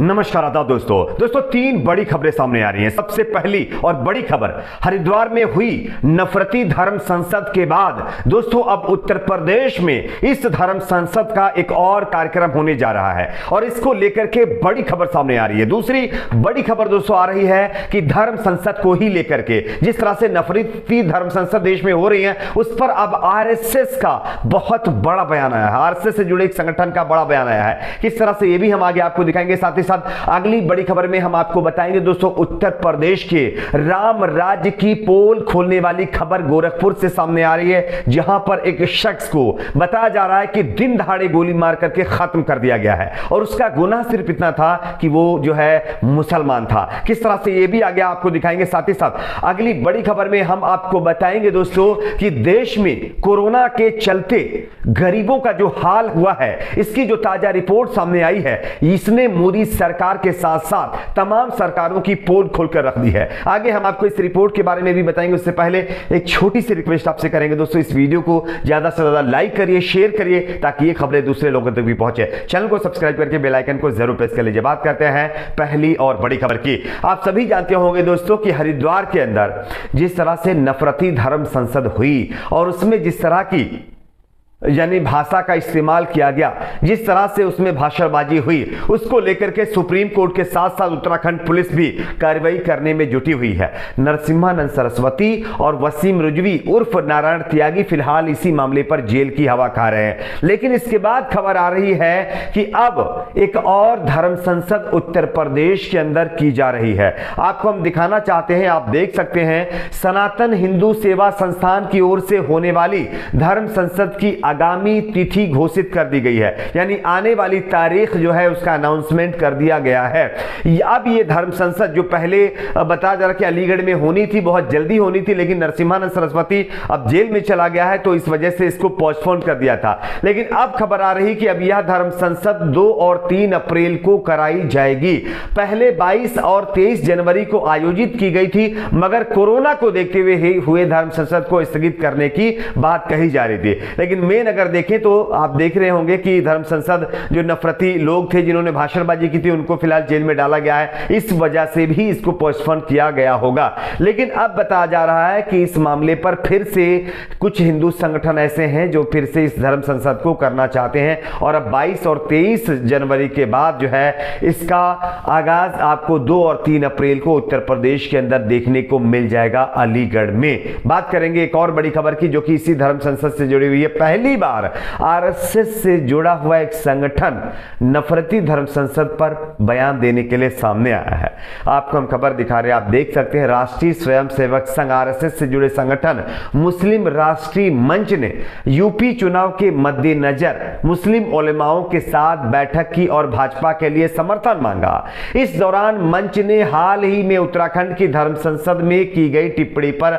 नमस्कार आदाब दोस्तों तीन बड़ी खबरें सामने आ रही हैं। सबसे पहली और बड़ी खबर हरिद्वार में हुई नफरती धर्म संसद के बाद दोस्तों अब उत्तर प्रदेश में इस धर्म संसद का एक और कार्यक्रम होने जा रहा है और इसको लेकर के बड़ी खबर सामने आ रही है। दूसरी बड़ी खबर दोस्तों आ रही है कि धर्म संसद को ही लेकर के जिस तरह से नफरती धर्म संसद देश में हो रही है उस पर अब आरएसएस का बहुत बड़ा बयान आया है। आरएसएस से जुड़े एक संगठन का बड़ा बयान आया है। किस तरह से ये भी हम आगे आपको दिखाएंगे। साथ ही अगली बड़ी खबर में हम आपको बताएंगे दोस्तों उत्तर प्रदेश के राम राज्य की पोल खोलने वाली खबर गोरखपुर से सामने आ रही है, जहां पर एक शख्स को बताया जा रहा है कि दिन दहाड़े गोली मार करके खत्म कर दिया गया है और उसका गुनाह सिर्फ इतना था कि वो जो है मुसलमान था। किस तरह से ये भी आगे आपको दिखाएंगे। साथ ही साथ अगली बड़ी खबर में हम आपको बताएंगे दोस्तों कि देश में कोरोना के चलते गरीबों का जो हाल हुआ है इसकी जो ताजा रिपोर्ट सामने आई है इसने मोदी सरकार के साथ साथ तमाम सरकारों की पोल खोलकर रख दी है। आगे हम आपको इस रिपोर्ट के बारे में भी बताएंगे। उससे पहले एक छोटी सी रिक्वेस्ट आपसे करेंगे दोस्तों, इस वीडियो को ज्यादा से ज्यादा लाइक करिए, शेयर करिए ताकि ये खबरें दूसरे लोगों तक भी पहुंचे। चैनल को सब्सक्राइब करके बेल आइकन को जरूर प्रेस कर लीजिए। बात करते हैं पहली और बड़ी खबर की। आप सभी जानते होंगे दोस्तों कि हरिद्वार के अंदर जिस तरह से नफरती धर्म संसद हुई और उसमें जिस तरह की यानी भाषा का इस्तेमाल किया गया, जिस तरह से उसमें भाषणबाजी हुई, उसको लेकर के सुप्रीम कोर्ट के साथ साथ उत्तराखंड पुलिस भी कार्रवाई करने में जुटी हुई है। नरसिम्हानंद सरस्वती और वसीम रिजवी उर्फ नारायण त्यागी फिलहाल इसी मामले पर जेल की हवा खा रहे हैं। लेकिन इसके बाद खबर आ रही है कि अब एक और धर्म संसद उत्तर प्रदेश के अंदर की जा रही है। आपको हम दिखाना चाहते हैं, आप देख सकते हैं सनातन हिंदू सेवा संस्थान की ओर से होने वाली धर्म संसद की आगामी तिथि घोषित कर दी गई है, यानी आने वाली तारीख जो है उसका अनाउंसमेंट कर दिया गया है। अब ये धर्म संसद जो पहले बताया जा रहा कि अलीगढ़ में होनी थी, बहुत जल्दी होनी थी, लेकिन नरसिम्हानंद सरस्वती अब जेल में चला गया है तो इस वजह से इसको पोस्टपोन कर दिया था। लेकिन अब खबर आ रही कि अब यह धर्म संसद 2 और 3 अप्रैल को कराई जाएगी। पहले 22 और 23 जनवरी को आयोजित की गई थी, मगर कोरोना को देखते हुए हुए धर्म संसद को स्थगित करने की बात कही जा रही थी। लेकिन अगर देखें तो आप देख रहे होंगे कि धर्म संसद जो नफरती लोग थे जिन्होंने भाषणबाजी की थी उनको फिलहाल जेल में डाला गया है, इस वजह से भी इसको पोस्टपोन किया गया होगा। लेकिन अब बताया जा रहा है कि इस मामले पर फिर से कुछ हिंदू संगठन ऐसे हैं जो फिर से इस धर्म संसद को करना चाहते हैं और अब 22 और 23 जनवरी के बाद जो है इसका आगाज आपको 2 और 3 अप्रैल को उत्तर प्रदेश के अंदर देखने को मिल जाएगा अलीगढ़ में। बात करेंगे एक और बड़ी खबर की जो कि इसी धर्म संसद से जुड़ी हुई है। पहली बार आरएसएस से जुड़ा हुआ एक संगठन नफरती धर्म संसद पर बयान देने के लिए सामने आया है। आपको हम खबर दिखा रहे हैं, आप देख सकते हैं राष्ट्रीय स्वयंसेवक संघ आरएसएस से जुड़े संगठन मुस्लिम राष्ट्रीय मंच ने यूपी चुनाव के मद्देनजर मुस्लिम उलेमाओं के साथ बैठक की और भाजपा के लिए समर्थन मांगा। इस दौरान मंच ने हाल ही में उत्तराखंड की धर्म संसद में की गई टिप्पणी पर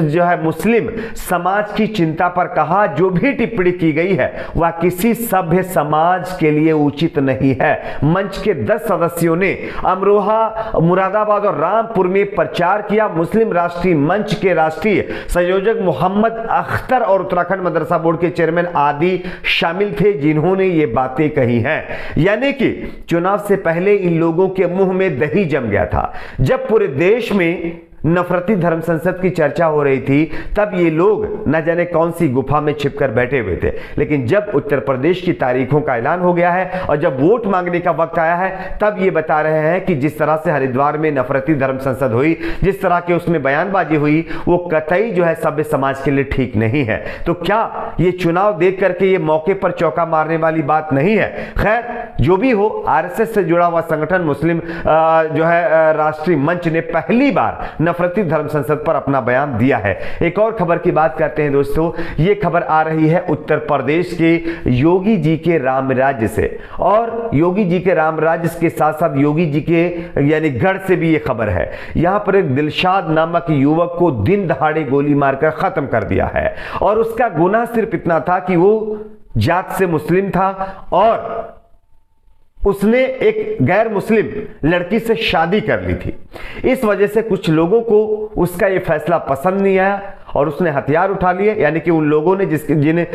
जो है मुस्लिम समाज की चिंता पर कहा जो भी टिप्पणी की गई है वह किसी सभ्य समाज के लिए उचित नहीं है। मंच के 10 सदस्यों ने अमरोहा, मुरादाबाद और रामपुर में प्रचार किया। मुस्लिम राष्ट्रीय मंच के राष्ट्रीय संयोजक मोहम्मद अख्तर और उत्तराखंड मदरसा बोर्ड के चेयरमैन आदि शामिल थे जिन्होंने ये बातें कही हैं। यानी कि चुनाव से पहले इन लोगों के मुंह में दही जम गया था। जब पूरे देश में नफरती धर्म संसद की चर्चा हो रही थी तब ये लोग न जाने कौन सी गुफा में छिपकर बैठे हुए थे। लेकिन जब उत्तर प्रदेश की तारीखों का ऐलान हो गया है और जब वोट मांगने का वक्त आया है तब ये बता रहे हैं कि जिस तरह से हरिद्वार में नफरती धर्म संसद हुई, जिस तरह के उसमें बयानबाजी हुई, वो कतई जो है सभ्य समाज के लिए ठीक नहीं है। तो क्या ये चुनाव देख करके ये मौके पर चौका मारने वाली बात नहीं है? खैर जो भी हो, आरएसएस से जुड़ा हुआ संगठन मुस्लिम जो है राष्ट्रीय मंच ने पहली बार नफरती धर्म संसद पर अपना बयान दिया है। एक और खबर की बात करते हैं दोस्तों, ये खबर आ रही है उत्तर प्रदेश के योगी जी के राम राज्य से और योगी जी के राम राज्य के साथ साथ योगी जी के यानी गढ़ से भी ये खबर है। यहां पर एक दिलशाद नामक युवक को दिन दहाड़े गोली मारकर खत्म कर दिया है और उसका गुनाह सिर्फ इतना था कि वो जात से मुस्लिम था और उसने एक गैर मुस्लिम लड़की से शादी कर ली थी। इस वजह से कुछ लोगों को उसका यह फैसला पसंद नहीं आया और उसने हथियार उठा लिए, यानी कि उन लोगों ने जिन्हें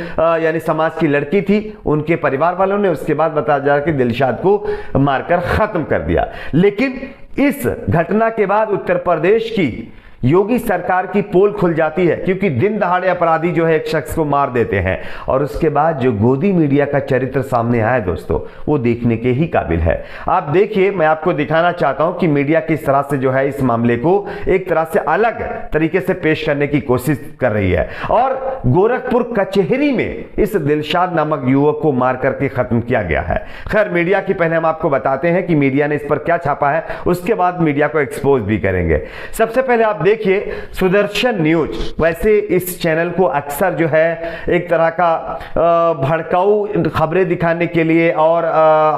यानी समाज की लड़की थी उनके परिवार वालों ने, उसके बाद बताया जा रहा कि दिलशाद को मारकर खत्म कर दिया। लेकिन इस घटना के बाद उत्तर प्रदेश की योगी सरकार की पोल खुल जाती है, क्योंकि दिन दहाड़े अपराधी जो है एक शख्स को मार देते हैं और उसके बाद जो गोदी मीडिया का चरित्र सामने आया दोस्तों, वो देखने के ही काबिल है। आप देखिए, मैं आपको दिखाना चाहता हूं कि मीडिया किस तरह से जो है इस मामले को एक तरह से अलग तरीके से पेश करने की कोशिश कर रही है। और गोरखपुर कचहरी में इस दिलशाद नामक युवक को मार करके खत्म किया गया है। खैर, मीडिया की पहले हम आपको बताते हैं कि मीडिया ने इस पर क्या छापा है, उसके बाद मीडिया को एक्सपोज भी करेंगे। सबसे पहले आप देखिए सुदर्शन न्यूज, वैसे इस चैनल को अक्सर जो है एक तरह का भड़काऊ खबरें दिखाने के लिए और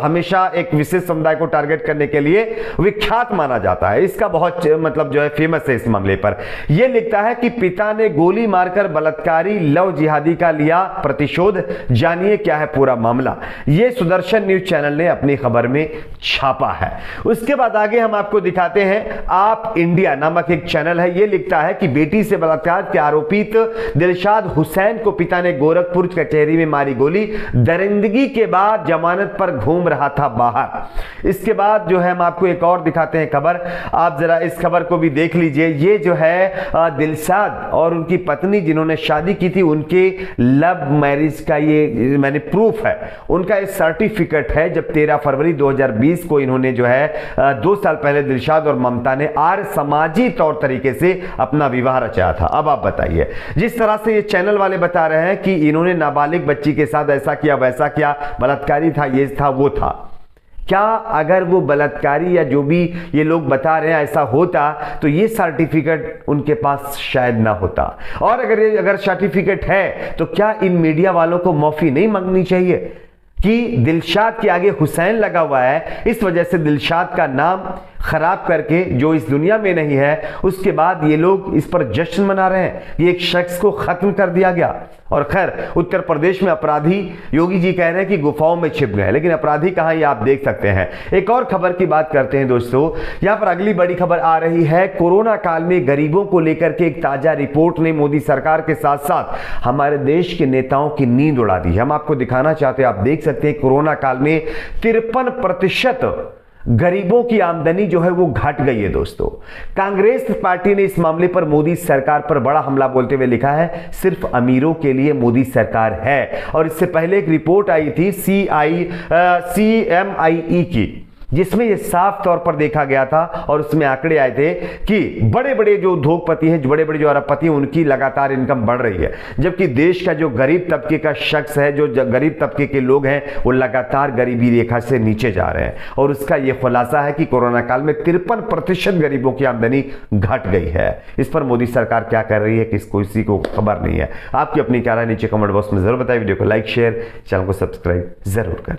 हमेशा एक विशेष समुदाय को टारगेट करने के लिए विख्यात माना जाता है। इसका बहुत मतलब जो है फेमस है इस मामले पर। यह लिखता है कि पिता ने गोली मारकर बलात्कारी लव जिहादी का लिया प्रतिशोध, जानिए क्या है पूरा मामला। यह सुदर्शन न्यूज चैनल ने अपनी खबर में छापा है। उसके बाद आगे हम आपको दिखाते हैं आप इंडिया नामक एक चैनल है। यह लिखता है कि बेटी से बलात्कार के आरोपित दिलशाद हुसैन को पिता ने गोरखपुर कचहरी में मारी गोली, दरिंदगी के बाद जमानत पर घूम रहा था बाहर। इसके बाद जो है हम आपको एक और दिखाते हैं खबर, आप जरा इस खबर को भी देख लीजिए। ये जो है दिलशाद और उनकी पत्नी जिन्होंने शादी की थी, उनके लव मैरिज का ये मैंने प्रूफ है, उनका एक सर्टिफिकेट है। जब 13 फरवरी 2020 को इन्होंने जो है 2 साल पहले दिलशाद और ममता ने आर्य समाजी तौर तरीके से अपना विवाह रचाया था। अब आप बताइए, जिस तरह से ये चैनल वाले बता रहे हैं कि इन्होंने नाबालिग बच्ची के साथ ऐसा किया वैसा किया, बलात्कारी था, ये था वो था, क्या अगर वो बलात्कारी या जो भी ये लोग बता रहे हैं ऐसा होता तो ये सर्टिफिकेट उनके पास शायद ना होता। और अगर सर्टिफिकेट है तो क्या इन मीडिया वालों को माफी नहीं मांगनी चाहिए कि दिलशाद के आगे हुसैन लगा हुआ है, इस वजह से दिलशाद का नाम खराब करके जो इस दुनिया में नहीं है, उसके बाद ये लोग इस पर जश्न मना रहे हैं कि एक शख्स को खत्म कर दिया गया। और खैर, उत्तर प्रदेश में अपराधी योगी जी कह रहे हैं कि गुफाओं में छिप गए, लेकिन अपराधी कहां ये आप देख सकते हैं। एक और खबर की बात करते हैं दोस्तों, यहां पर अगली बड़ी खबर आ रही है। कोरोना काल में गरीबों को लेकर के एक ताजा रिपोर्ट ने मोदी सरकार के साथ साथ हमारे देश के नेताओं की नींद उड़ा दी है। हम आपको दिखाना चाहते हैं, आप देख सकते हैं कोरोना काल में 53% गरीबों की आमदनी जो है वो घट गई है दोस्तों। कांग्रेस पार्टी ने इस मामले पर मोदी सरकार पर बड़ा हमला बोलते हुए लिखा है, सिर्फ अमीरों के लिए मोदी सरकार है। और इससे पहले एक रिपोर्ट आई थी CMIE की, जिसमें यह साफ तौर पर देखा गया था और उसमें आंकड़े आए थे कि बड़े बड़े जो उद्योगपति हैं, बड़े बड़े जो अरबपति हैं, उनकी लगातार इनकम बढ़ रही है, जबकि देश का जो गरीब तबके का शख्स है, जो गरीब तबके के लोग हैं, वो लगातार गरीबी रेखा से नीचे जा रहे हैं। और उसका यह खुलासा है कि कोरोना काल में 53% गरीबों की आमदनी घट गई है। इस पर मोदी सरकार क्या कर रही है किसी को खबर नहीं है। आपकी अपनी क्या राय नीचे कमेंट बॉक्स में जरूर बताइए। वीडियो को लाइक शेयर, चैनल को सब्सक्राइब जरूर करें।